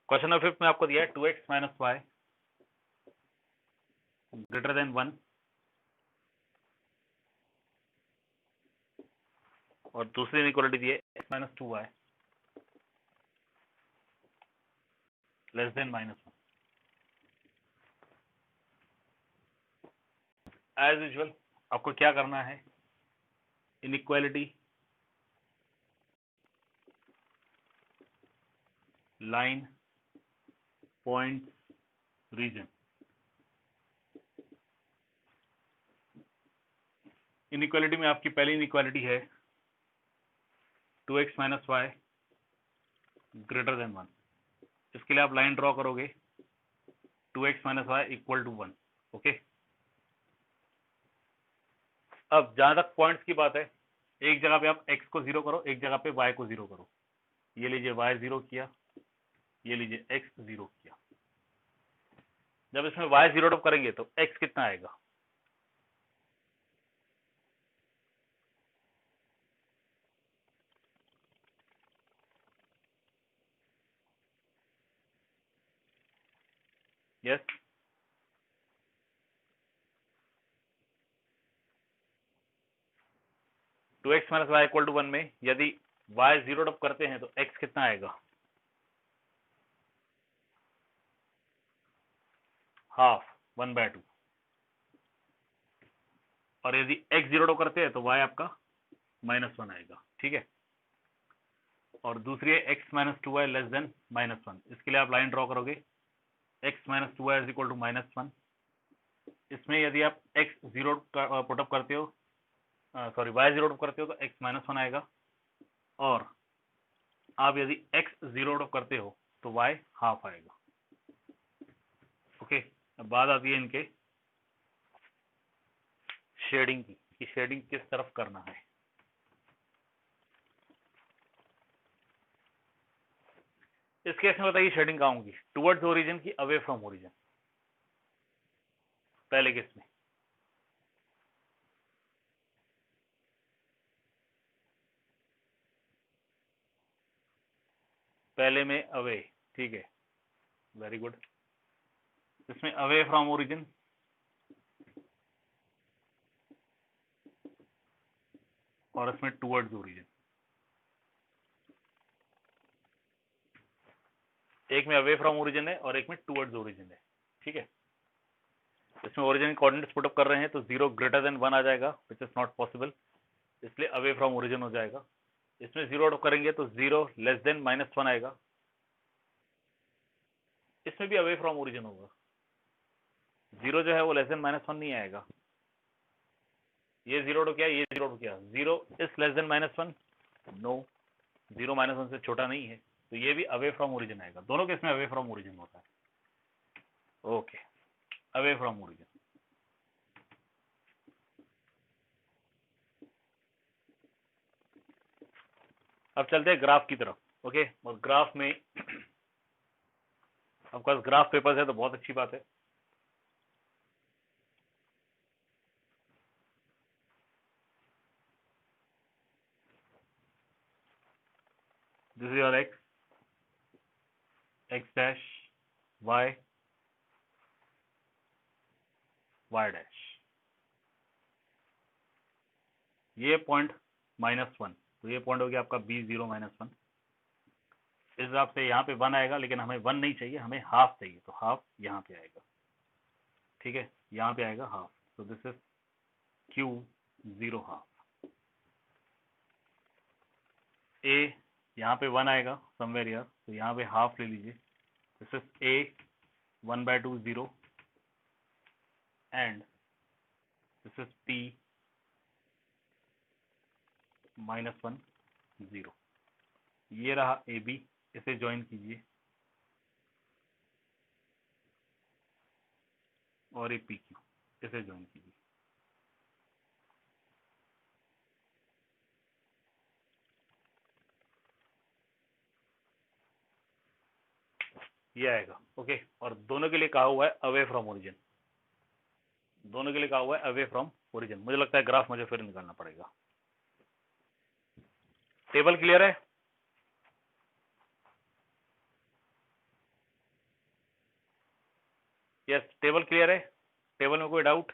Question number 5 में आपको दिया है 2x minus Y greater than 1 और दूसरी इनइक्वालिटी दी है x minus 2y less than -1। As usual आपको क्या करना है, inequality, line, point, region. Inequality में आपकी पहली इनइक्वालिटी है 2x minus Y greater than 1। इसके लिए आप लाइन ड्रॉ करोगे 2x minus y equal to 1। Okay, अब जहां तक पॉइंट्स की बात है, एक जगह पे आप x को 0 करो, एक जगह पे y को 0 करो। ये लीजिए y 0 किया, ये लीजिए x 0 किया। जब इसमें y 0 टॉप करेंगे तो x कितना आएगा? Yes, two x minus y equal to 1 में यदि y 0 टॉप करते हैं तो x कितना आएगा? हाफ, 1/2। और यदि x 0 टॉप करते हैं तो y आपका -1 आएगा। ठीक है, और दूसरी है x minus 2y less than -1। इसके लिए आप लाइन ड्रॉ करोगे x minus 2y is equal to -1। इसमें यदि आप x 0 पुटअप करते हो, सॉरी y 0 टॉप करते हो तो x -1 आएगा, और आप यदि x 0 टॉप करते हो तो y हाफ आएगा। ओके, अब बात आती है इनके शेडिंग की, कि शेडिंग किस तरफ करना है। इस केस में बताइए शेडिंग कहाँ होगी, टुवर्ड्स ओरिजिन की अवे फ्रॉम ओरिजिन? पहले केस में पहले में अवे, ठीक है, वेरी गुड। इसमें अवे फ्रॉम ओरिजिन, और इसमें टुवर्ड्स ओरिजिन। एक में अवे फ्रॉम ओरिजिन है और एक में टुवर्ड्स ओरिजिन है। ठीक है, इसमें ओरिजिन कोऑर्डिनेट्स पुट अप कर रहे हैं तो 0 ग्रेटर देन 1 आ जाएगा, विच इज नॉट पॉसिबल, इसलिए अवे फ्रॉम ओरिजिन हो जाएगा। इसमें 0 टॉप करेंगे तो 0 लेस देन -1 आएगा, इसमें भी अवे फ्रॉम ओरिजिन होगा। 0 जो है वो लेस देन -1 नहीं आएगा। ये 0 टॉप किया, ये 0 टॉप किया, 0 इज लेस देन -1, नो, 0 -1 से छोटा नहीं है, तो ये भी अवे फ्रॉम ओरिजिन आएगा। दोनों केस में अवे फ्रॉम ओरिजिन होता है। Okay, away from origin. अब चलते हैं ग्राफ की तरफ। ओके, और ग्राफ में आपके पास ग्राफ पेपर्स है तो बहुत अच्छी बात है। This is your x, x dash, y, y dash. ये पॉइंट -1, तो ये पॉइंट हो गया आपका B0 -1। इस हिसाब से यहाँ पे 1 आएगा, लेकिन हमें 1 नहीं चाहिए, हमें हाफ चाहिए, तो हाफ यहाँ पे आएगा। ठीक है, यहाँ पे आएगा हाफ, तो दिस इज Q0 हाफ। ए यहाँ पे 1 आएगा समवेयर हियर, तो यहाँ पे हाफ ले लीजिए, this is A 1/2 0 and this is P -1 0। ये रहा AB, इसे ज्वाइन कीजिए, और ये PQ, इसे ज्वाइन कीजिए। ये आएगा। ओके, और दोनों के लिए कहा हुआ है अवे फ्रॉम ओरिजिन, दोनों के लिए कहा हुआ है अवे फ्रॉम ओरिजिन। मुझे लगता है ग्राफ मुझे फिर निकालना पड़ेगा। टेबल क्लियर है? यस, टेबल क्लियर है? टेबल में कोई डाउट?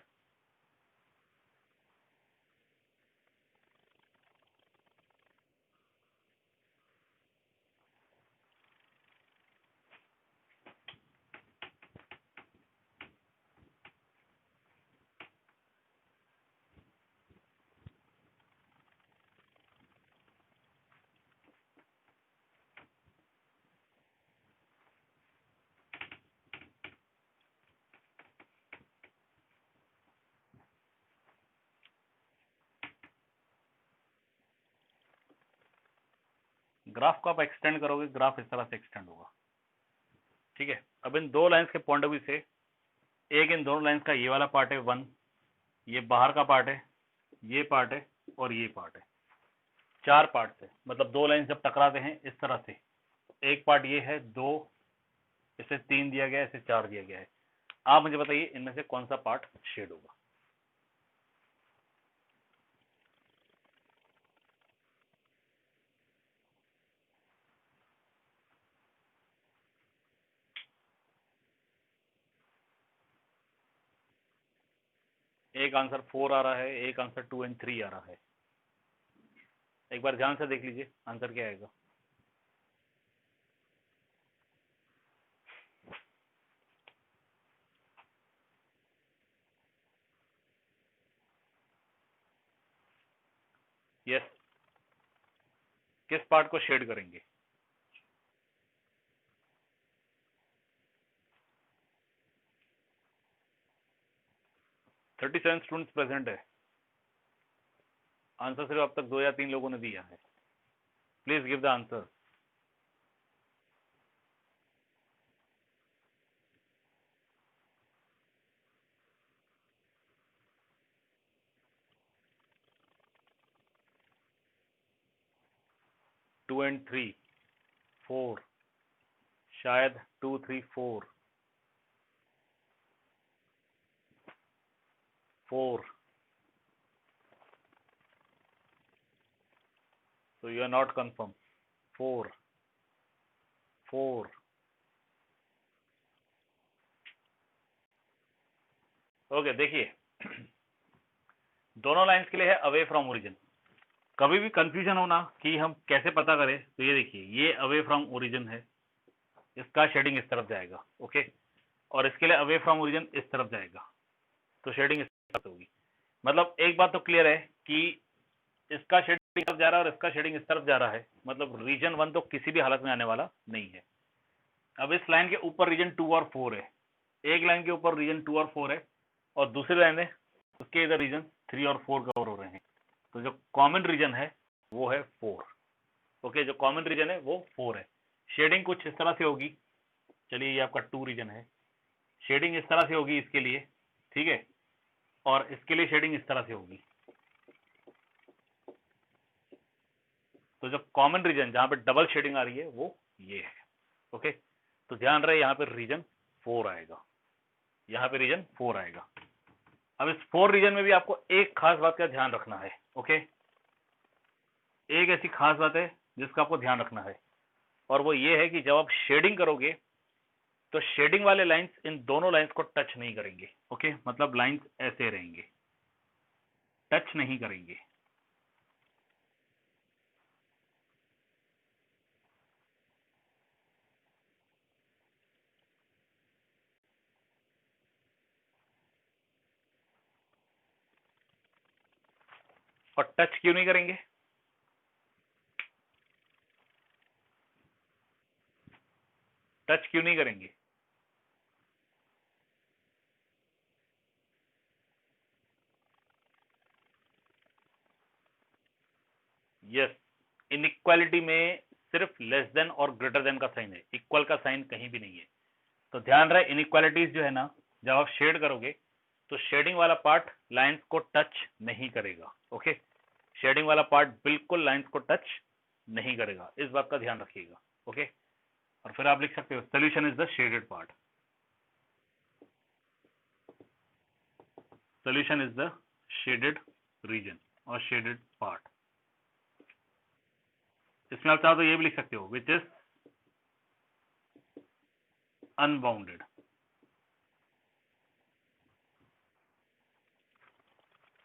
ग्राफ को आप एक्सटेंड करोगे, ग्राफ इस तरह से एक्सटेंड होगा, ठीक है। अब इन दो लाइंस के पॉइंट ऑफ व्यू से, एक इन दोनों लाइंस का ये वाला पार्ट है 1, ये बाहर का पार्ट है, ये पार्ट है और ये पार्ट है, 4 पार्ट है। मतलब दो लाइंस जब टकराते हैं इस तरह से, एक पार्ट ये है 2, इसे 3 दिया गया है, इसे 4 दिया गया है। आप मुझे बताइए इनमें से कौन सा पार्ट शेड होगा? एक आंसर 4 आ रहा है, एक आंसर 2 और 3 आ रहा है। एक बार ध्यान से देख लीजिए आंसर क्या आएगा। यस, किस पार्ट को शेड करेंगे? 37 स्टूडेंट्स प्रेजेंट है। आंसर सिर्फ अब तक 2 या 3 लोगों ने दिया है। Please give the answer. Two and three, 4, शायद 2, 3, 4, 4। So you are not confirmed. 4, 4। Okay, देखिए दोनों लाइंस के लिए है अवे फ्रॉम ओरिजिन। कभी भी कंफ्यूजन हो ना कि हम कैसे पता करें, तो ये देखिए ये अवे फ्रॉम ओरिजिन है, इसका शेडिंग इस तरफ जाएगा, ओके। और इसके लिए अवे फ्रॉम ओरिजिन इस तरफ जाएगा, तो शेडिंग इस तरफ होगी। मतलब एक बात तो क्लियर है कि इसका शेडिंग इस तरफ जा रहा है और इसका शेडिंग इस तरफ जा रहा है, मतलब रीजन 1 तो किसी भी हालत में आने वाला नहीं है। अब इस लाइन के ऊपर रीजन 2 और 4 है, एक लाइन के ऊपर रीजन 2 और 4 है, और दूसरी लाइन है उसके इधर रीजन 3 और 4 कवर हो रहे हैं। तो जो कॉमन रीजन है वो है 4, ओके। जो कॉमन रीजन है वो 4 है। शेडिंग कुछ इस तरह से होगी, चलिए ये आपका 2 रीजन है, शेडिंग इस तरह से होगी इसके लिए, ठीक है। और इसके लिए शेडिंग इस तरह से होगी। तो जो कॉमन रीजन जहां पे डबल शेडिंग आ रही है वो ये है, ओके। तो ध्यान रहे यहाँ पे रीजन 4 आएगा, यहाँ पे रीजन 4 आएगा। अब इस 4 रीजन में भी आपको एक खास बात का ध्यान रखना है, ओके। एक ऐसी खास बात है जिसका आपको ध्यान रखना है, और वो ये है कि जब आप शेडिंग करोगे तो शेडिंग वाले लाइंस इन दोनों लाइंस को टच नहीं करेंगे, ओके। मतलब लाइंस ऐसे रहेंगे, टच नहीं करेंगे। और टच क्यों नहीं करेंगे? टच क्यों नहीं करेंगे? यस, इनइक्वालिटी में सिर्फ लेस देन और ग्रेटर देन का साइन है, इक्वल का साइन कहीं भी नहीं है। तो ध्यान रहे इनइक्वालिटीज जो है ना, जब आप शेड करोगे तो शेडिंग वाला पार्ट लाइंस को टच नहीं करेगा, ओके। शेडिंग वाला पार्ट बिल्कुल लाइंस को टच नहीं करेगा, इस बात का ध्यान रखिएगा, ओके। और फिर आप लिख सकते हो solution is the shaded part, solution is the shaded region और शेडेड पार्ट। इसमें आप चाहो तो ये भी लिख सकते हो which is unbounded,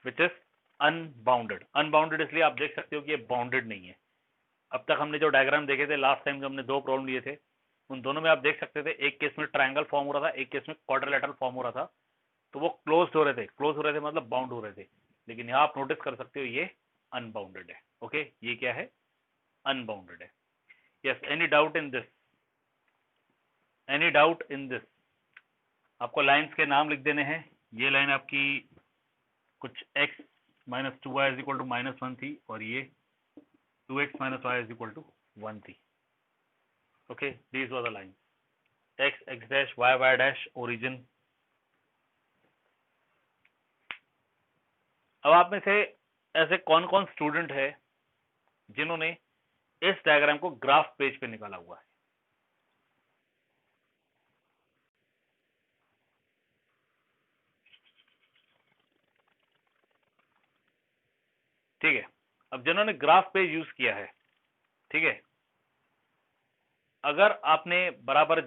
which is unbounded. Unbounded इसलिए आप देख सकते हो कि ये बाउंडेड नहीं है। अब तक हमने जो डायग्राम देखे थे लास्ट टाइम, जो हमने दो प्रॉब्लम लिए थे, उन दोनों में आप देख सकते थे एक केस में ट्रायंगल फॉर्म हो रहा था, एक केस में क्वाड्रिलेटरल फॉर्म हो रहा था, तो वो क्लोज हो रहे थे। क्लोज हो रहे थे मतलब बाउंड हो रहे थे। लेकिन यहाँ आप नोटिस कर सकते हो ये अनबाउंडेड है। ओके, ये क्या है? अनबाउंडेड है। Yes, any doubt in this? Any doubt in this? आपको लाइंस के नाम लिख देने हैं। ये लाइन आपकी कुछ x minus 2y is equal to -1 थी, और ये 2x minus y is equal to 1 थी। Okay, these were the line x dash y dash origin. अब आप में से ऐसे कौन कौन स्टूडेंट है जिन्होंने इस डायग्राम को ग्राफ पेज पे निकाला हुआ है? ठीक है, अब जिन्होंने ग्राफ पेज यूज किया है, ठीक है, अगर आपने बराबर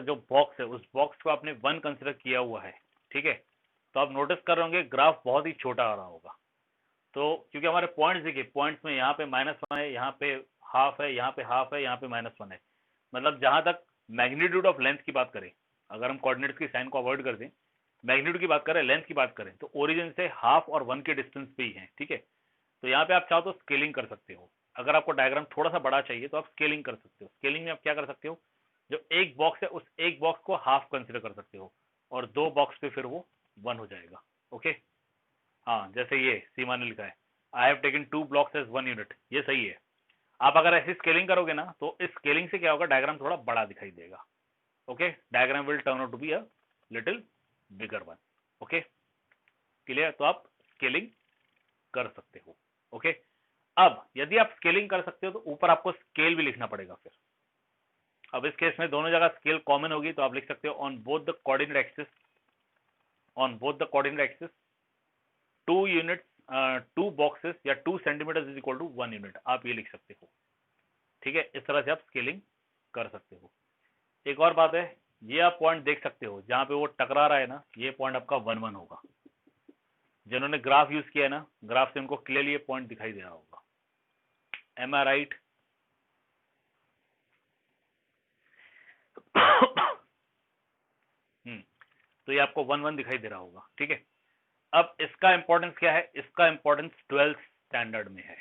जो बॉक्स है, उस बॉक्स को आपने 1 कंसिडर किया हुआ है, ठीक है, तो आप नोटिस कर रहे होंगे ग्राफ बहुत ही छोटा आ रहा होगा। तो क्योंकि हमारे पॉइंट्स देखिए, पॉइंट्स में यहाँ पे -1 है, यहाँ पे हाफ है, यहाँ पे हाफ है, यहाँ पे -1 है। मतलब जहां तक मैग्नीट्यूड ऑफ लेंथ की बात करें, अगर हम कोऑर्डिनेट्स की साइन को अवॉइड कर दें, मैग्नीट्यूड की बात करें, लेंथ की बात करें, तो ओरिजिन से हाफ और 1 के डिस्टेंस पे ही है। ठीक है, तो यहाँ पे आप चाहो तो स्केलिंग कर सकते हो। अगर आपको डायग्राम थोड़ा सा बड़ा चाहिए तो आप स्केलिंग कर सकते हो। स्केलिंग में आप क्या कर सकते हो, जो एक बॉक्स है उस एक बॉक्स को हाफ कंसिडर कर सकते हो, और 2 बॉक्स पे फिर वो 1 हो जाएगा। ओके, हाँ, जैसे ये सीमा ने लिखा है, I have taken 2 blocks as 1 unit, ये सही है। आप अगर ऐसी स्केलिंग करोगे ना, तो इस स्केलिंग से क्या होगा, डायग्राम थोड़ा बड़ा दिखाई देगा। Okay, diagram will turn out to be a little bigger one. Okay, clear? तो आप स्केलिंग कर सकते हो। ओके, अब यदि आप स्केलिंग कर सकते हो तो ऊपर आपको स्केल भी लिखना पड़ेगा फिर। अब इस केस में दोनों जगह स्केल कॉमन होगी, तो आप लिख सकते हो on both the coordinate axis, on both the coordinate axis 2 unit 2 boxes या 2 centimetre is equal to 1 unit, आप ये लिख सकते हो। ठीक है, इस तरह से आप स्केलिंग कर सकते हो। एक और बात है, ये आप पॉइंट देख सकते हो जहां पे वो टकरा रहा है ना, ये पॉइंट आपका 1 1 होगा। जिन्होंने ग्राफ यूज किया है ना, ग्राफ से उनको क्लियरली ये पॉइंट दिखाई दे रहा होगा। एम आई राइट? तो ये आपको 1 1 दिखाई दे रहा होगा। ठीक है, अब इसका इंपॉर्टेंस क्या है? इसका इंपॉर्टेंस 12th स्टैंडर्ड में है।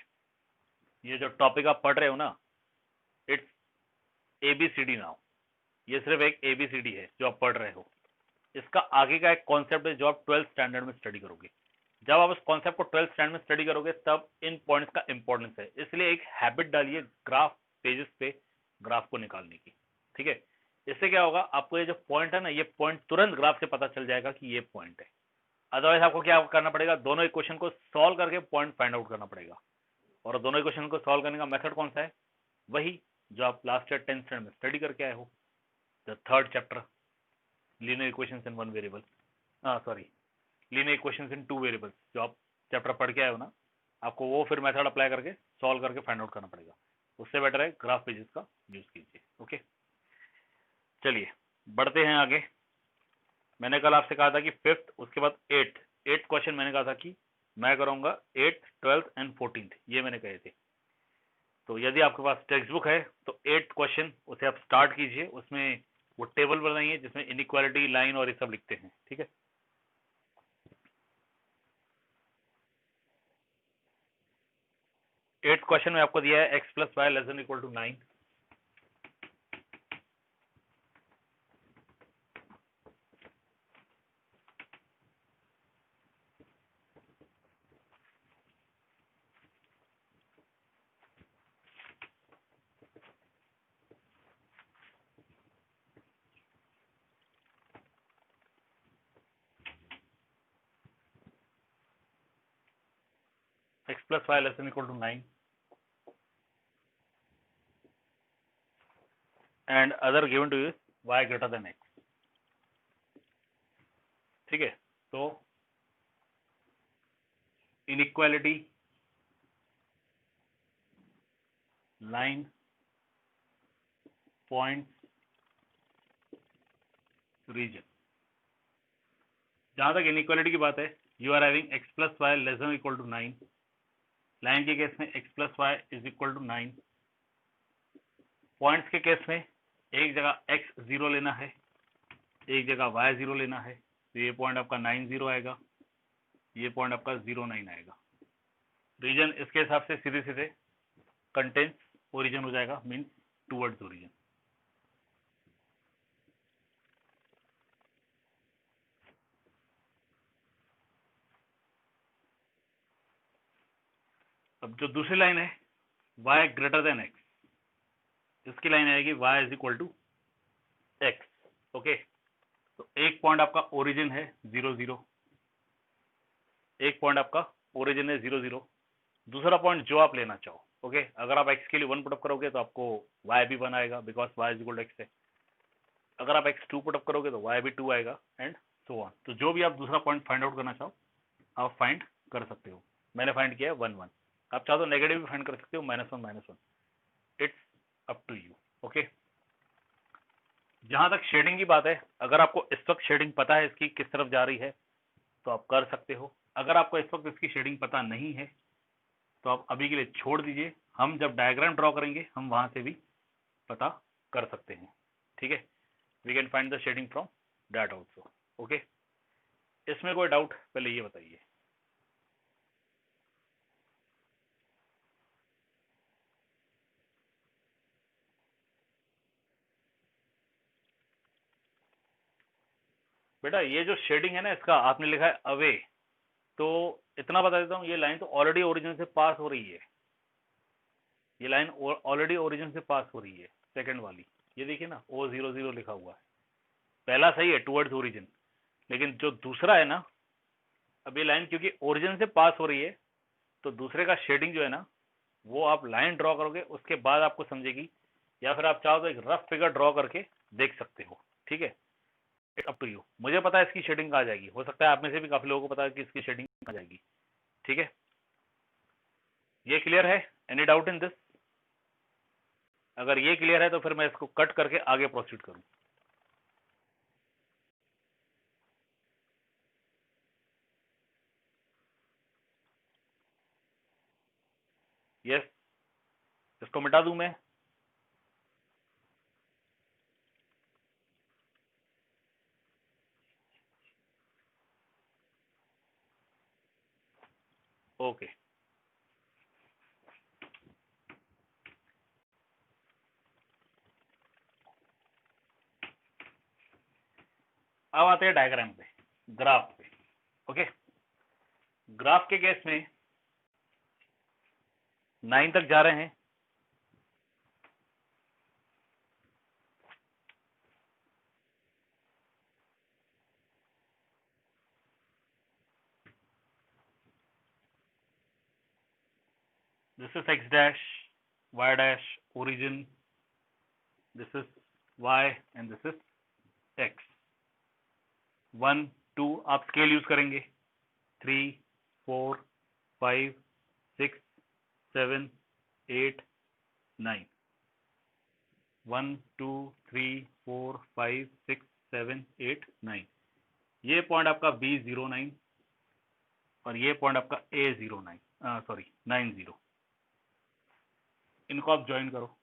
ये जो टॉपिक आप पढ़ रहे हो ना, इट्स ABCD नाउ। ये सिर्फ एक ABCD है जो आप पढ़ रहे हो। इसका आगे का एक कॉन्सेप्ट है जो आप 12th स्टैंडर्ड में स्टडी करोगे। जब आप इस कॉन्सेप्ट को 12th स्टैंडर्ड में स्टडी करोगे तब इन पॉइंट्स का इंपॉर्टेंस है। इसलिए एक हैबिट डालिए ग्राफ पेजेस पे ग्राफ को निकालने की। ठीक है, इससे क्या होगा, आपको ये जो पॉइंट है ना, ये पॉइंट तुरंत ग्राफ से पता चल जाएगा कि ये पॉइंट है। अदरवाइज आपको क्या करना पड़ेगा, दोनों इक्वेशन को सॉल्व करके पॉइंट फाइंड आउट करना पड़ेगा। और दोनों इक्वेशन को सॉल्व करने का मेथड कौन सा है? वही जो आप लास्ट ईयर 10th स्टैंडर्ड में स्टडी करके आए हो, the third chapter, linear equations in one variable, sorry, linear equations in 2 variables, जो आप चैप्टर पढ़ के आए हो ना, आपको वो फिर मेथड अप्लाई करके सॉल्व करके फाइंड आउट करना पड़ेगा। उससे बेटर है ग्राफ पेजेस का यूज कीजिए। ओके, चलिए बढ़ते हैं आगे। मैंने कल आपसे कहा था कि 5th, उसके बाद 8th क्वेश्चन मैंने कहा था कि मैं करूंगा 8th, 12th एंड 14th, ये मैंने कहे थे। तो यदि आपके पास टेक्स्ट बुक है तो 8th क्वेश्चन उसे आप स्टार्ट कीजिए। उसमें वो टेबल बनाइए जिसमें इनइक्वालिटी, लाइन और ये सब लिखते हैं। ठीक है, 8th क्वेश्चन में आपको दिया है x plus y less than equal to 9। x plus y less than equal to 9 and other given to you is y greater than x। ठीक है, तो इनइक्वालिटी, लाइन, पॉइंट, रीजन, जहां तक इनइक्वालिटी की बात है, you are having x plus y less than equal to 9। Line के case में x plus y is equal to 9। Points के केस में एक जगह x 0 लेना है, एक जगह y 0 लेना है, तो ये पॉइंट आपका 9 0 आएगा, ये पॉइंट आपका 0 9 आएगा। रीजन इसके हिसाब से सीधे सीधे कंटेंस ओरिजिन हो जाएगा, मीन्स टूवर्ड्स ओरिजिन। अब जो दूसरी लाइन है y ग्रेटर देन x, इसकी लाइन आएगी y is equal to x। Okay, तो एक पॉइंट आपका ओरिजिन है 0 0, एक पॉइंट आपका ओरिजिन है 0 0, दूसरा पॉइंट जो आप लेना चाहो। ओके, अगर आप x के लिए 1 पुटअप करोगे तो आपको y भी 1 आएगा, because y is equal to x है। अगर आप x 2 पुटअप करोगे तो y भी 2 आएगा, एंड सो ऑन। तो जो भी आप दूसरा पॉइंट फाइंड आउट करना चाहो आप फाइंड कर सकते हो। मैंने फाइंड किया है 1 1, आप चाहो तो नेगेटिव भी फाइंड कर सकते हो, -1 -1, it's up to you. Okay, जहां तक शेडिंग की बात है, अगर आपको इस वक्त शेडिंग पता है इसकी किस तरफ जा रही है तो आप कर सकते हो। अगर आपको इस वक्त इसकी शेडिंग पता नहीं है तो आप अभी के लिए छोड़ दीजिए, हम जब डायग्राम ड्रॉ करेंगे हम वहां से भी पता कर सकते हैं। ठीक है, we can find the shading from that also. Okay, इसमें कोई डाउट पहले ये बताइए। बेटा ये जो शेडिंग है ना, इसका आपने लिखा है अवे, तो इतना बता देता हूँ, ये लाइन तो ऑलरेडी ओरिजिन से पास हो रही है, ये लाइन ऑलरेडी ओरिजिन से पास हो रही है। सेकंड वाली ये देखिए ना, O00 लिखा हुआ है, पहला सही है टुवर्ड्स ओरिजिन, लेकिन जो दूसरा है ना, अब ये लाइन क्योंकि ओरिजिन से पास हो रही है तो दूसरे का शेडिंग जो है ना वो आप लाइन ड्रॉ करोगे उसके बाद आपको समझेगी, या फिर आप चाहो तो एक रफ फिगर ड्रॉ करके देख सकते हो। ठीक है, इट्स अप टू यू। मुझे पता है इसकी शेडिंग कहाँ जाएगी, हो सकता है आप में से भी काफी लोगों को पता है कि इसकी शेडिंग कहाँ जाएगी। ठीक है, ये क्लियर है? Any doubt in this? अगर ये क्लियर है तो फिर मैं इसको कट करके आगे प्रोसीड करूं। यस, इसको मिटा दूं मैं? ओके, अब आते हैं डायग्राम पे, ग्राफ पे। ओके, ग्राफ के केस में 9 तक जा रहे हैं, this is x dash, y dash origin, this is y and this is x। 1 2 आप स्केल यूज करेंगे, 3 4 5 6 7 8 9, 1 2 3 4 5 6 7 8 9। ये पॉइंट आपका B09 और ये पॉइंट आपका A09, सॉरी 90। इनको आप ज्वाइन करो।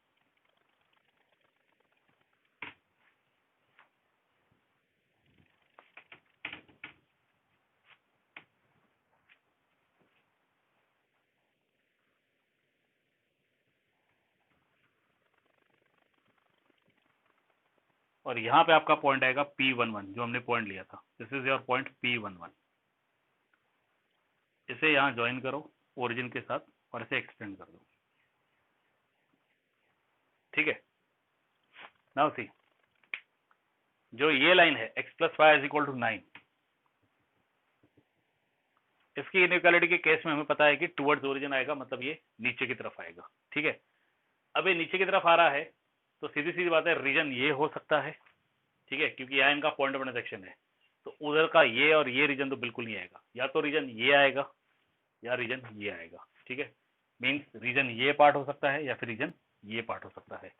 और यहाँ पे आपका पॉइंट आएगा P11 जो हमने पॉइंट लिया था, this is your point P11। इसे यहाँ ज्वाइन करो ओरिजिन के साथ और इसे एक्सटेंड कर दो। ठीक है, नाउ सी, जो ये लाइन है x plus y is equal to 9, इसकी इनइक्वालिटी के केस में हमें पता है कि टुवर्ड्स ओरिजिन आएगा, मतलब ये नीचे की तरफ आएगा। ठीक है, अब ये नीचे की तरफ आ रहा है तो सीधी सीधी बात है रीजन ये हो सकता है। ठीक है, क्योंकि यहाँ इनका पॉइंट ऑफ इंटरसेक्शन है, तो उधर का ये और ये रीजन तो बिल्कुल नहीं आएगा, या तो रीजन ये आएगा या रीजन ये आएगा। ठीक है, मीन्स रीजन ये पार्ट हो सकता है या फिर रीजन ये पार्ट हो सकता है।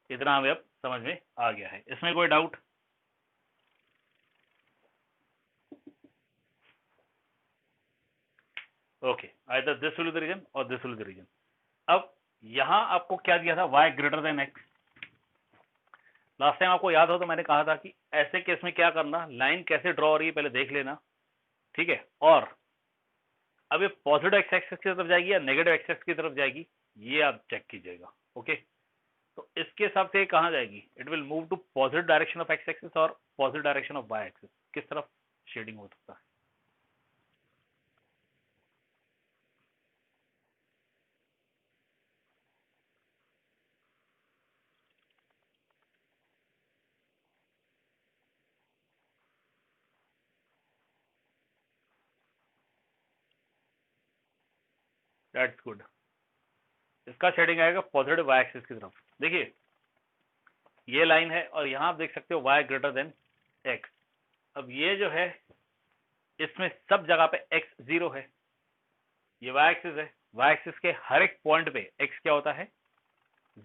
इतना हमें अब समझ में आ गया है, इसमें कोई doubt? Okay, either this will be the reason और this will be the reason. अब यहाँ आपको क्या दिया था, y greater than x। Last time आपको याद हो तो मैंने कहा था कि ऐसे केस में क्या करना, लाइन कैसे ड्रॉ हो रही है पहले देख लेना, ठीक है। और अब ये पॉजिटिव एक्स एक्सिस की तरफ जाएगी या नेगेटिव एक्स एक्सिस की तरफ जाएगी, ये आप चेक कीजिएगा। ओके, तो इसके हिसाब से कहाँ जाएगी, it will move to positive direction of X axis और positive direction of Y axis. किस तरफ शेडिंग हो सकता है? दैट्स गुड, इसका शेडिंग आएगा पॉजिटिव वाई एक्सिस की तरफ। देखिए ये लाइन है और यहां आप देख सकते हो y ग्रेटर देन x। अब ये जो है इसमें सब जगह पे x 0 है, ये y एक्सिस है, y एक्सिस के हर एक पॉइंट पे x क्या होता है,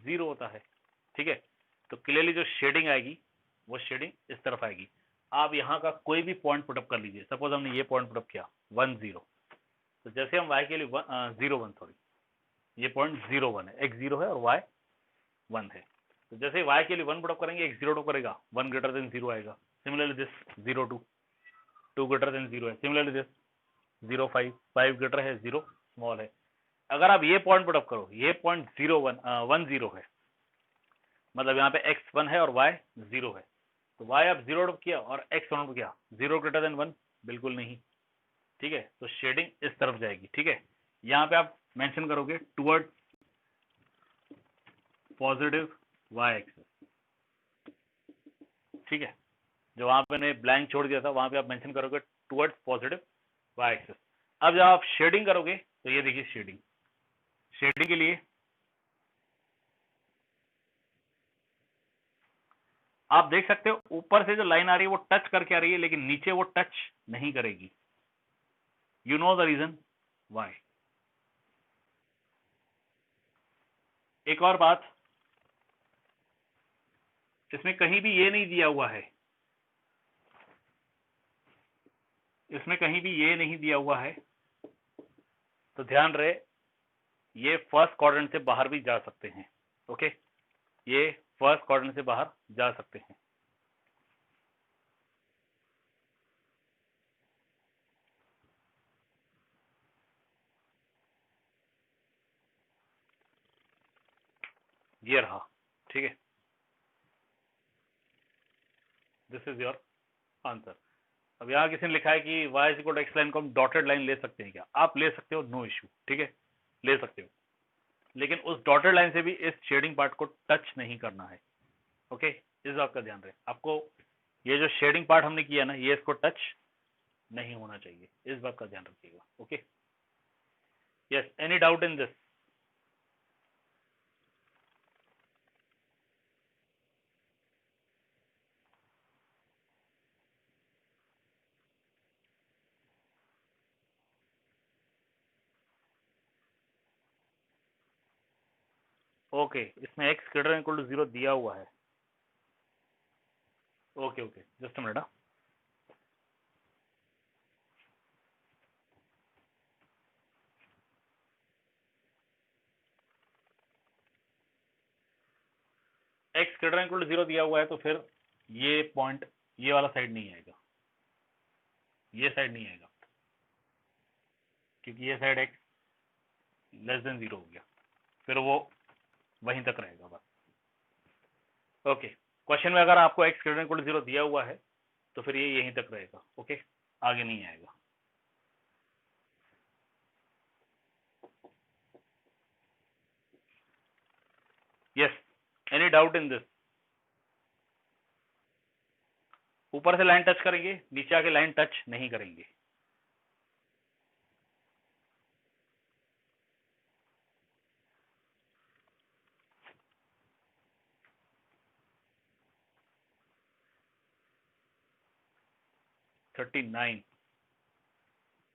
0 होता है, ठीक है। तो क्लियरली जो शेडिंग आएगी वो शेडिंग इस तरफ आएगी। आप यहाँ का कोई भी पॉइंट पुटअप कर लीजिए, सपोज हमने ये पॉइंट पुटअप किया 1 0, तो जैसे हम y के लिए 0 1 सॉरी, ये पॉइंट 0 1 है, x 0 है और y 1 है। तो जैसे y के लिए 1 पुट अप करेंगे, x 0 टू करेगा, 1 ग्रेटर देन 0 आएगा। सिमिलरली दिस 0 2, 2 ग्रेटर देन 0 है। सिमिलरली दिस 0 5, 5 ग्रेटर है, 0 स्मॉल है। अगर आप ये पॉइंट पुट अप करो, ये पॉइंट 0 1 1 0 है, मतलब यहाँ पे x 1 है और y 0 है। तो y आप 0 टू किया और x 1 टू किया, 0 ग्रेटर देन 1 बिल्कुल नहीं, ठीक है। तो शेडिंग इस तरफ जाएगी, ठीक है। यहाँ पे आप मेंशन करोगे टुवर्ड पॉजिटिव y एक्सिस, ठीक है। जो वहां पे मैंने ब्लैंक छोड़ दिया था वहां पे आप मेंशन करोगे टुवर्ड्स पॉजिटिव वाई एक्सिस। अब जब आप शेडिंग करोगे तो ये देखिए शेडिंग, शेडिंग के लिए आप देख सकते हो ऊपर से जो लाइन आ रही है वो टच करके आ रही है, लेकिन नीचे वो टच नहीं करेगी। You know the reason why. एक और बात, इसमें कहीं भी ये नहीं दिया हुआ है, इसमें कहीं भी ये नहीं दिया हुआ है, तो ध्यान रहे ये फर्स्ट क्वाड्रेंट से बाहर भी जा सकते हैं। ओके, ये फर्स्ट क्वाड्रेंट से बाहर जा सकते हैं। ये रहा, ठीक है। This is your answer. अब यहाँ किसी ने लिखा है कि y is equal to x line को हम डॉटेड लाइन ले सकते हैं क्या? आप ले सकते हो, नो इश्यू, ठीक है, ले सकते हो, लेकिन उस डॉटेड लाइन से भी इस शेडिंग पार्ट को टच नहीं करना है। ओके, इस बात का ध्यान रहे आपको, ये जो शेडिंग पार्ट हमने किया ना, ये इसको टच नहीं होना चाहिए, इस बात का ध्यान रखिएगा। Okay, yes, any doubt in this? Okay, इसमें x ग्रेटर इक्वल टू 0 दिया हुआ है। Okay okay, just a minute. x greater equal to 0 दिया हुआ है, तो फिर ये पॉइंट, ये वाला साइड नहीं आएगा, ये साइड नहीं आएगा, क्योंकि ये साइड x लेस देन 0 हो गया, फिर वो वहीं तक रहेगा बस। ओके, क्वेश्चन में अगर आपको x ग्रेटर इक्वल टू 0 दिया हुआ है तो फिर ये यहीं तक रहेगा। ओके, आगे नहीं आएगा। Yes, any doubt in this? ऊपर से लाइन टच करेंगे, नीचे आके लाइन टच नहीं करेंगे। थर्टी नाइन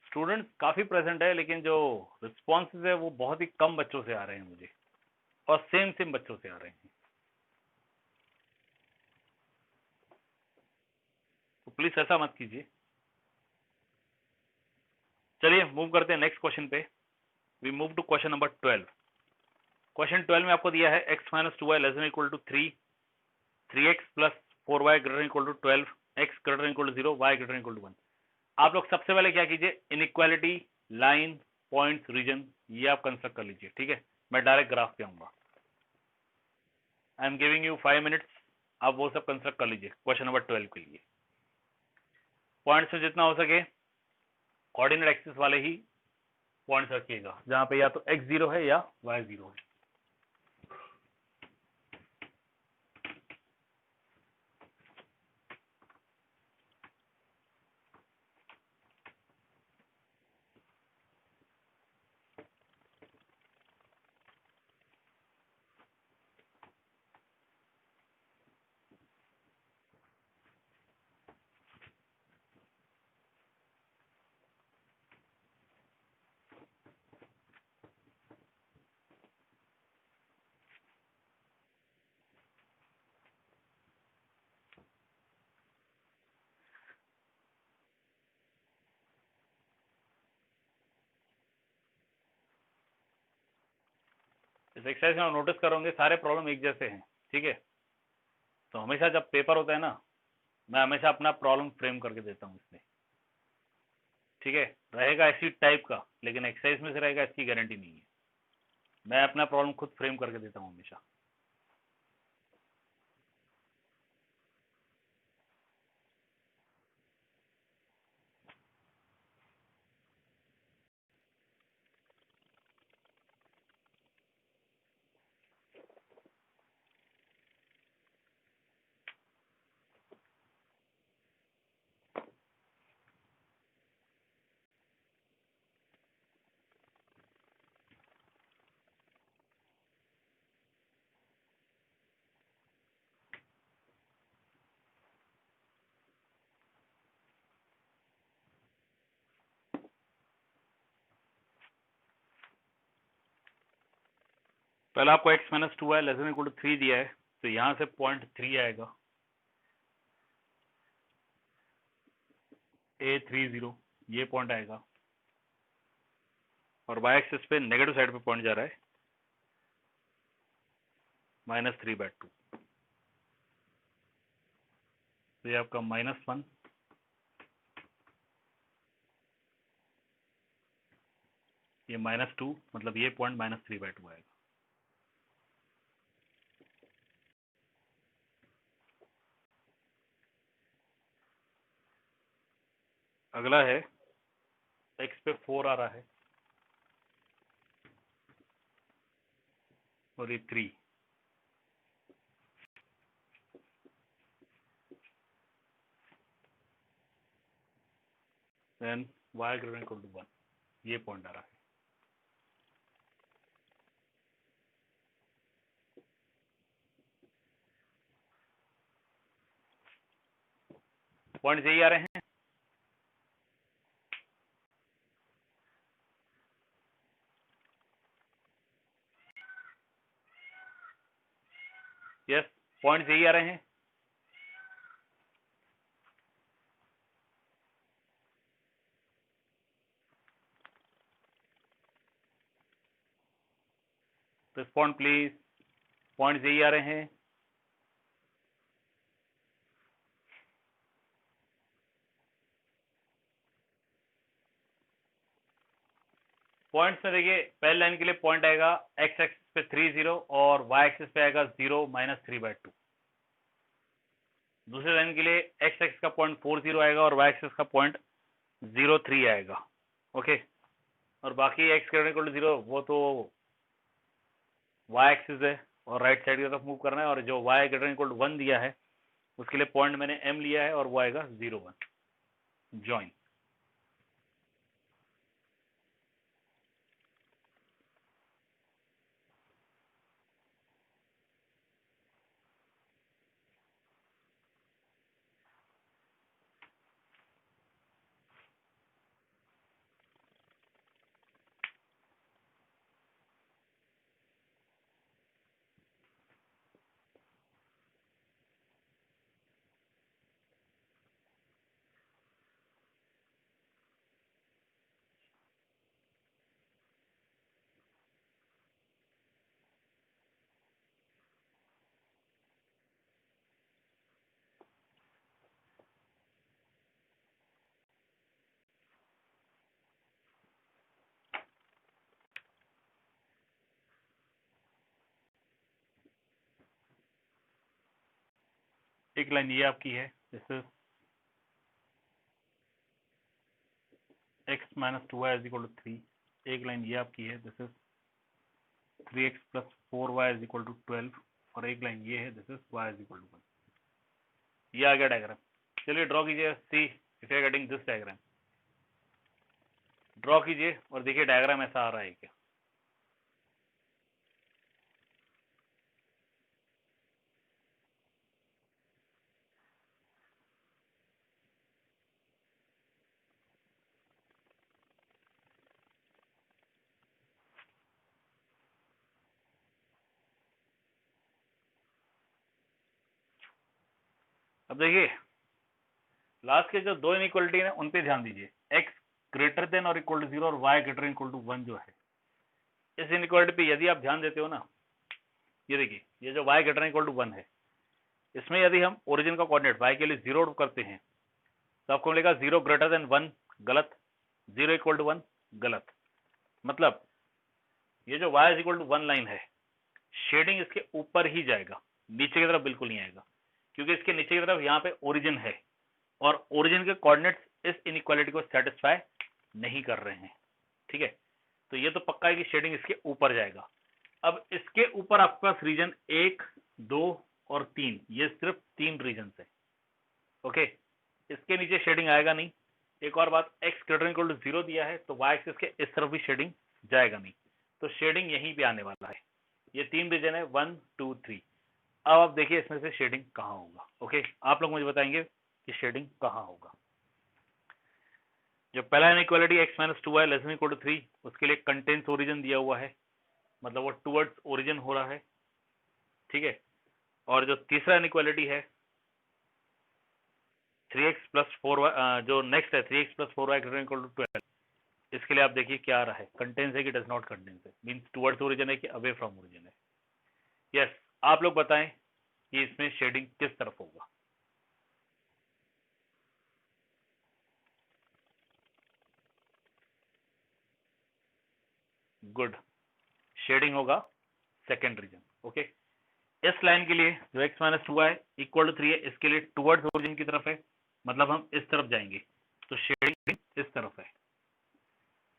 स्टूडेंट्स काफी प्रेजेंट है, लेकिन जो रिस्पॉन्सेज है वो बहुत ही कम बच्चों से आ रहे हैं मुझे, और सेम सेम बच्चों से आ रहे हैं। तो प्लीज ऐसा मत कीजिए। चलिए मूव करते हैं नेक्स्ट क्वेश्चन पे। We move to question number 12। Question 12 में आपको दिया है x minus 2y less than equal to 3, 3x plus 4y greater equal to 12, x greater equal to 0, y greater equal to 1। आप लोग सबसे पहले क्या कीजिए, इनइक्वालिटी, लाइन, पॉइंट्स, रीजन, ये आप कंस्ट्रक्ट कर लीजिए। ठीक है, मैं डायरेक्ट ग्राफ पे आऊंगा। I am giving you 5 minutes, आप वो सब कंस्ट्रक्ट कर लीजिए क्वेश्चन नंबर 12 के लिए। पॉइंट्स में जितना हो सके कोऑर्डिनेट एक्सिस वाले ही पॉइंट्स रखिएगा, जहां पे या तो x0 है या y0 है। इस एक्सरसाइज में आप नोटिस करोगे सारे प्रॉब्लम एक जैसे हैं। ठीक है, तो हमेशा जब पेपर होता है ना, मैं हमेशा अपना प्रॉब्लम फ्रेम करके देता हूँ इसमें। ठीक है, रहेगा ऐसी टाइप का, लेकिन एक्सरसाइज में से रहेगा इसकी गारंटी नहीं है। मैं अपना प्रॉब्लम खुद फ्रेम करके देता हूँ हमेशा। पहले आपको x minus 2y less than equal to 3 दिया है, तो यहाँ से पॉइंट 3 आएगा, A30 ये पॉइंट आएगा, और y एक्सिस पे नेगेटिव साइड पे पॉइंट जा रहा है -3/2। तो ये आपका -1, ये -2, मतलब ये पॉइंट -3/2 आएगा। अगला है x पे 4 आ रहा है और ये 3, then y greater equal to 1, ये पॉइंट आ रहा है। पॉइंट यही आ रहे हैं। यस, पॉइंट यही आ रहे हैं। रिस्पॉन्ड प्लीज, पॉइंट यही आ रहे हैं। पॉइंट्स में देखिए, पहले लाइन के लिए पॉइंट आएगा x एक्सिस पे 30 और y एक्सिस पे आएगा 0 -3/2। दूसरे लाइन के लिए x एक्सिस का पॉइंट 40 आएगा और y एक्सिस का पॉइंट 03 आएगा। ओके, और बाकी x ग्रेटर इक्वल टू 0 वो तो y एक्सिस है और राइट साइड की तरफ मूव करना है, और जो y ग्रेटर इक्वल टू 1 दिया है उसके लिए पॉइंट मैंने m लिया है और वो आएगा 0 1। ज्वाइन। एक लाइन ये आपकी है, this is x minus 2y is equal to 3। एक लाइन ये आपकी है, this is 3x plus 4y is equal to 12। और एक लाइन ये है, this is y is equal to 1। ये आ गया डायग्राम। चलिए ड्रॉ कीजिए, see if you are getting this diagram. Draw कीजिए और देखिए डायग्राम ऐसा आ रहा है क्या। अब देखिए लास्ट के जो दो इनइक्वालिटी है उन पे ध्यान दीजिए। x ग्रेटर देन और इक्वल टू 0 और y greater than equal to 1 जो है, इस इनइक्वालिटी पे यदि आप ध्यान देते हो ना, ये देखिए ये जो y greater than equal to 1 है, इसमें यदि हम ओरिजिन का कोऑर्डिनेट y के लिए 0 करते हैं तो आपको मिलेगा 0 ग्रेटर देन 1 गलत, 0 इक्वल टू 1 गलत। मतलब ये जो y is equal to 1 line है, शेडिंग इसके ऊपर ही जाएगा, नीचे की तरफ बिल्कुल नहीं आएगा, क्योंकि इसके नीचे की तरफ यहाँ पे ओरिजिन है और ओरिजिन के कोऑर्डिनेट्स इस इनइक्वालिटी को सेटिस्फाई नहीं कर रहे हैं। ठीक है, तो ये तो पक्का है कि शेडिंग इसके ऊपर जाएगा। अब इसके ऊपर आपके पास रीजन 1, 2 और 3, ये सिर्फ 3 रीजन है। ओके, इसके नीचे शेडिंग आएगा नहीं। एक और बात, x ग्रेटर इक्वल टू 0 दिया है तो y एक्सिस के इस तरफ भी शेडिंग जाएगा नहीं, तो शेडिंग यहीं पे आने वाला है। ये 3 रीजन है, 1, 2, 3। अब आप देखिए इसमें से शेडिंग कहाँ होगा। ओके, आप लोग मुझे बताएंगे कि शेडिंग कहाँ होगा। जो पहला inequality x minus 2y less than equal to 3, उसके लिए कंटेंस ओरिजिन दिया हुआ है, मतलब वो टुवर्ड्स ओरिजिन हो रहा है। ठीक है, और जो तीसरा इनइक्वालिटी है 3x प्लस 4y, जो नेक्स्ट है 3x plus 4y greater than equal to 12, इसके लिए आप देखिए क्या आ रहा है, कंटेंस है कि डज नॉट कंटेंस है, मींस टुवर्ड्स ओरिजिन है कि अवे फ्रॉम ओरिजिन है। यस, आप लोग बताएं कि इसमें शेडिंग किस तरफ होगा। गुड, शेडिंग होगा सेकेंड रीजन। ओके, इस लाइन के लिए जो x minus 2y equal to 3 है, इसके लिए टुवर्ड्स ओरिजिन की तरफ है, मतलब हम इस तरफ जाएंगे, तो शेडिंग इस तरफ है।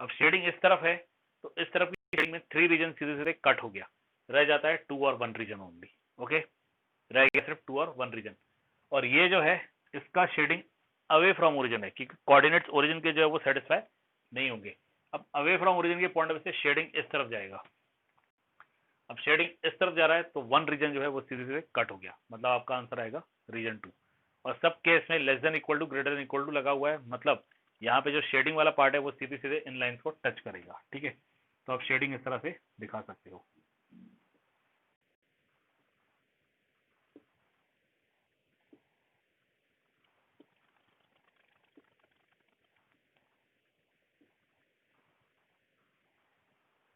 अब शेडिंग इस तरफ है तो इस तरफ की शेडिंग में 3 रीजन सीधे सीधे कट हो गया, रह जाता है 2 और 1 रीजन ओनली। ओके, रह गया सिर्फ 2 और 1 रीजन। और ये जो है इसका शेडिंग अवे फ्रॉम ओरिजिन है, क्योंकि कोऑर्डिनेट्स ओरिजिन के जो है वो सेटिस्फाई नहीं होंगे। अब अवे फ्रॉम ओरिजिन के पॉइंट ऑफ व्यू से शेडिंग इस तरफ जाएगा। अब शेडिंग इस तरफ जा रहा है तो 1 रीजन जो है वो सीधे सीधे कट हो गया, मतलब आपका आंसर आएगा रीजन 2। और सब केस में less than equal to greater than equal to लगा हुआ है, मतलब यहाँ पे जो शेडिंग वाला पार्ट है वो सीधे सीधे इन लाइंस को टच करेगा। ठीक है, तो आप शेडिंग इस तरह से दिखा सकते हो।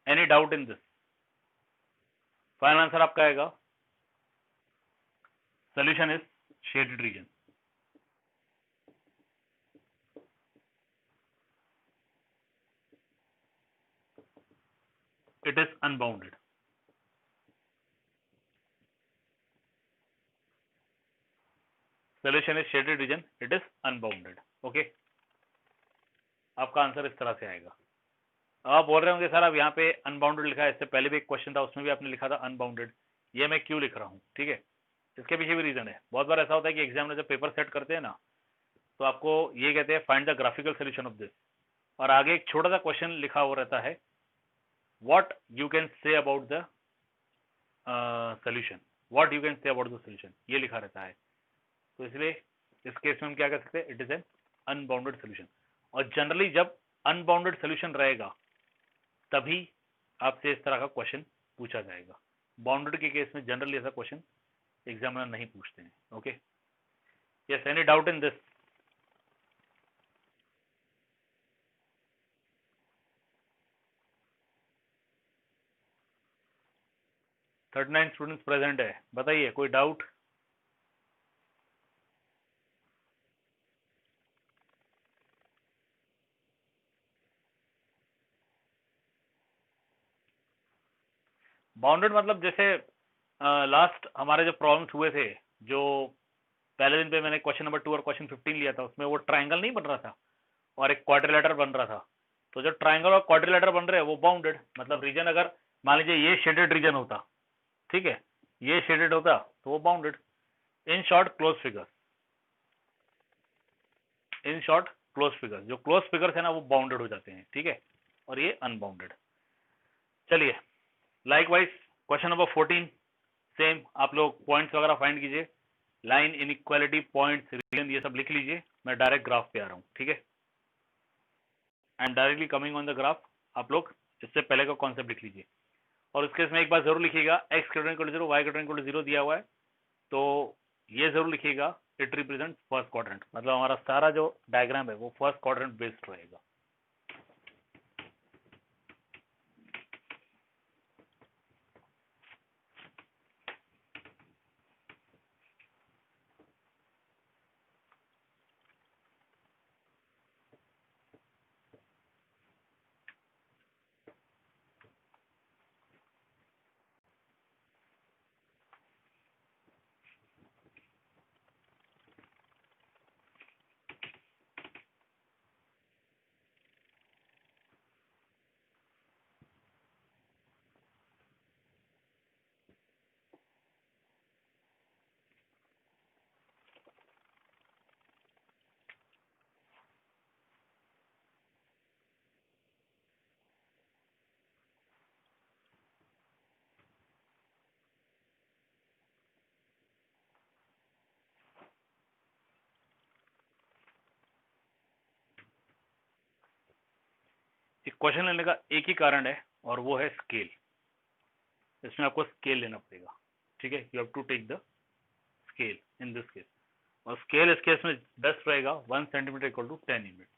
Any doubt in this? Final answer आपका आएगा, solution is shaded region. It is unbounded. Solution is shaded region, it is unbounded. Okay, आपका आंसर इस तरह से आएगा। आप बोल रहे होंगे सर अब यहाँ पे अनबाउंडेड लिखा है, इससे पहले भी एक क्वेश्चन था उसमें भी आपने लिखा था अनबाउंडेड, ये मैं क्यों लिख रहा हूँ। ठीक है, इसके पीछे भी रीजन है। बहुत बार ऐसा होता है कि एग्जाम में जब पेपर सेट करते हैं ना, तो आपको ये कहते हैं find the graphical solution of this, और आगे एक छोटा सा क्वेश्चन लिखा हुआ रहता है, what you can say about the solution, what you can say about the solution, ये लिखा रहता है। तो इसलिए इस केस में हम क्या कर सकते हैं, it is an unbounded solution. और जनरली जब अनबाउंडेड सोल्यूशन रहेगा तभी आपसे इस तरह का क्वेश्चन पूछा जाएगा। बाउंडेड के केस में जनरली ऐसा क्वेश्चन एग्जामिनर नहीं पूछते हैं। Okay, yes, any doubt in this? Thirty 39 students present है, बताइए कोई डाउट? बाउंडेड मतलब जैसे लास्ट हमारे जो प्रॉब्लम्स हुए थे, जो पहले दिन पे मैंने क्वेश्चन नंबर 2 और क्वेश्चन 15 लिया था, उसमें वो ट्राइंगल नहीं बन रहा था और एक क्वाड्रिलेटरल बन रहा था। तो जो ट्राइंगल और क्वाड्रिलेटरल बन रहे हैं वो बाउंडेड, मतलब रीजन अगर मान लीजिए ये शेडेड रीजन होता, ठीक है, ये शेडेड होता तो वो bounded. In short close figure, in short close figure, जो क्लोज फिगर्स है ना वो बाउंडेड हो जाते हैं, ठीक है, और ये अनबाउंडेड। चलिए लाइकवाइज क्वेश्चन नंबर 14 सेम, आप लोग पॉइंट्स वगैरह फाइंड कीजिए, लाइन इनइक्वालिटी पॉइंट्स रीजन ये सब लिख लीजिए। मैं डायरेक्ट ग्राफ पे आ रहा हूँ, ठीक है, I am directly coming on the graph. आप लोग इससे पहले का कॉन्सेप्ट लिख लीजिए और उसके इसमें एक बात जरूर लिखिएगा, x greater equal to 0, y greater equal to 0 दिया हुआ है तो ये जरूर लिखिएगा इट रिप्रेजेंट फर्स्ट क्वाड्रेंट, मतलब हमारा सारा जो डायग्राम है वो फर्स्ट क्वाड्रेंट बेस्ड रहेगा। क्वेश्चन लेने का एक ही कारण है और वो है स्केल। इसमें आपको स्केल लेना पड़ेगा, ठीक है, you have to take the scale in this case, और स्केल इस केस में बेस्ट रहेगा 1 सेंटीमीटर इक्वल टू 10 यूनिट।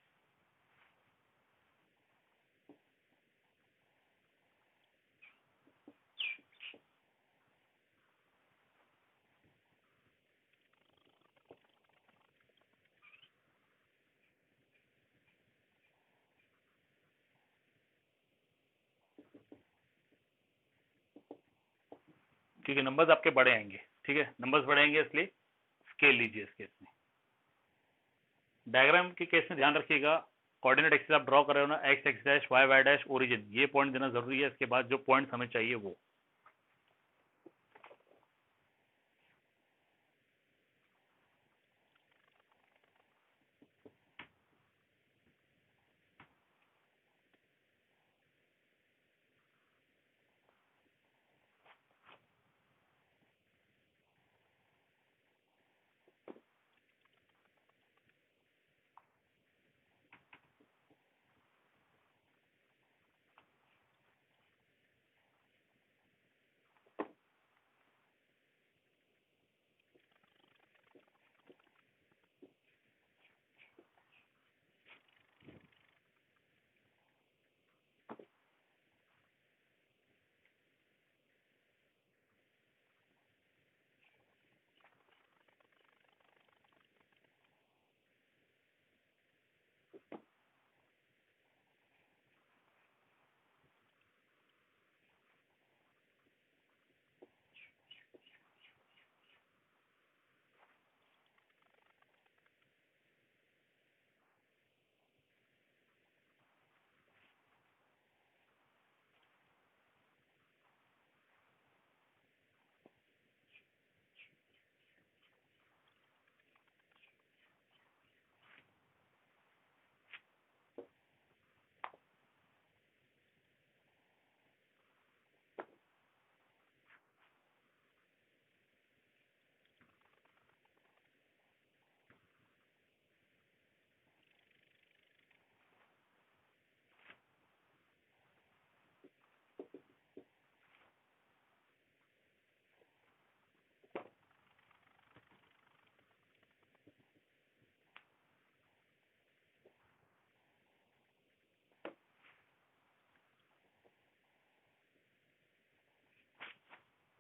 क्योंकि नंबर्स आपके बड़े आएंगे, ठीक है, नंबर्स बड़े आएंगे इसलिए स्केल लीजिए इस केस में। डायग्राम के केस में ध्यान रखिएगा, कोऑर्डिनेट एक्सिस आप ड्रॉ कर रहे हो ना, x x dash y y dash origin, ये पॉइंट देना जरूरी है। इसके बाद जो पॉइंट हमें चाहिए वो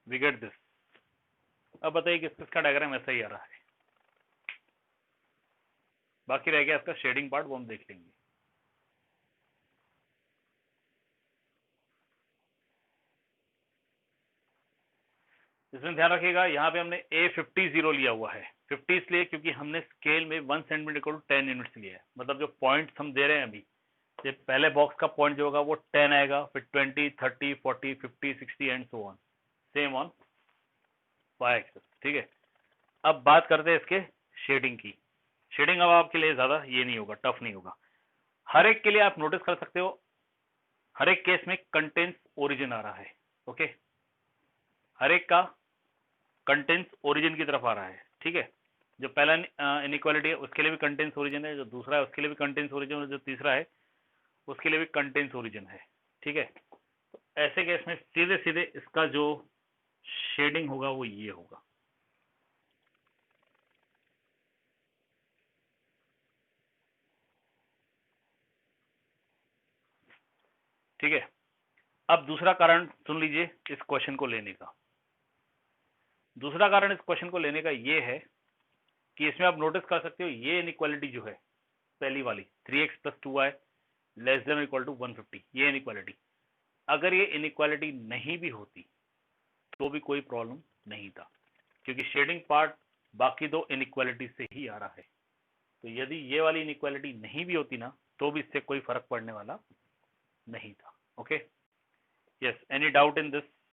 वी गेट दिस। अब बताइए किस किसका डायग्राम ऐसा ही आ रहा है, बाकी रह गया इसका शेडिंग पार्ट, वो हम देख लेंगे। इसमें ध्यान रखिएगा, यहाँ पे हमने A50 0 लिया हुआ है। 50 इसलिए क्योंकि हमने स्केल में 1 सेंटीमीटर को 10 यूनिट्स लिया है, मतलब जो पॉइंट्स हम दे रहे हैं अभी, ये पहले बॉक्स का पॉइंट जो होगा वो 10 आएगा, फिर 20, 30, 40, 50, 60 and so on, same on y axis. ठीक है, अब बात करते हैं इसके शेडिंग की। शेडिंग अब आपके लिए ज्यादा ये नहीं होगा, टफ नहीं होगा। हर एक के लिए आप नोटिस कर सकते हो, हर एक केस में कंटेंस ओरिजिन आ रहा है। ओके, हर एक का कंटेंस ओरिजिन की तरफ आ रहा है। ठीक है, जो पहला इनइक्वालिटी है उसके लिए भी कंटेंस ओरिजिन है, जो दूसरा है उसके लिए भी कंटेंस ओरिजिन है, जो तीसरा है उसके लिए भी कंटेंस ओरिजिन है। ठीक है, तो ऐसे केस में सीधे सीधे इसका जो शेडिंग होगा वो ये होगा। ठीक है, अब दूसरा कारण सुन लीजिए इस क्वेश्चन को लेने का। दूसरा कारण इस क्वेश्चन को लेने का ये है कि इसमें आप नोटिस कर सकते हो ये इनइक्वालिटी जो है पहली वाली 3x + 2y less than equal to 150, ये इनइक्वालिटी, अगर ये इनइक्वालिटी नहीं भी होती तो भी कोई प्रॉब्लम नहीं था, क्योंकि शेडिंग पार्ट बाकी दो इनइक्वालिटी से ही आ रहा है। तो यदि ये वाली इनइक्वालिटी नहीं भी होती ना तो भी इससे कोई फर्क पड़ने वाला नहीं था। Okay, yes, any doubt in this?